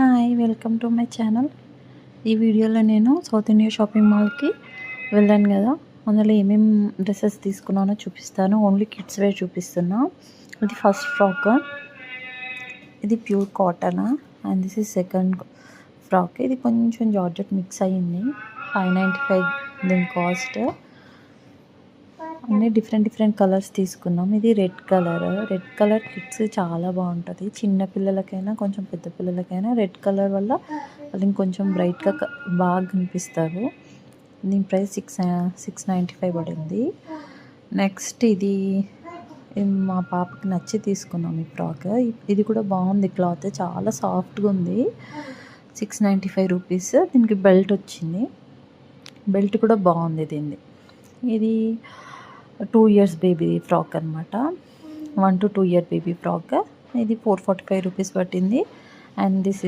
Hi welcome to my channel. ఈ వీడియోలో నేను సౌత్ ఇండియా షాపింగ్ మాల్కి వెళ్ళాను కదా, అందులో ఏమేమి డ్రెస్సెస్ తీసుకున్నానో చూపిస్తాను. ఓన్లీ కిడ్స్ వేర్ చూపిస్తున్నా. ఇది ఫస్ట్ ఫ్రాక్, ఇది pure cotton and this is second frock. ఇది కొంచెం జార్జెట్ మిక్స్ అయ్యింది. 595 దీని కాస్ట్. అన్నీ డిఫరెంట్ కలర్స్ తీసుకున్నాం. ఇది రెడ్ కలర్ కిడ్స్ చాలా బాగుంటుంది. చిన్న పిల్లలకైనా కొంచెం పెద్ద పిల్లలకైనా రెడ్ కలర్ వల్ల వాళ్ళు ఇంకొంచెం బ్రైట్గా బాగా కనిపిస్తారు. దీని ప్రైస్ 695 పడింది. నెక్స్ట్ ఇది మా పాపకి నచ్చి తీసుకున్నాం ఈ ఫ్రాక్. ఇది కూడా బాగుంది, క్లాత్ చాలా సాఫ్ట్గా ఉంది. 695 రూపీస్. దీనికి బెల్ట్ వచ్చింది, బెల్ట్ కూడా బాగుంది దీన్ని. ఇది 2 years బేబీ ఫ్రాక్ అనమాట. 1 to 2 year బేబీ ఫ్రాక్. ఇది 445 రూపీస్ పట్టింది. And this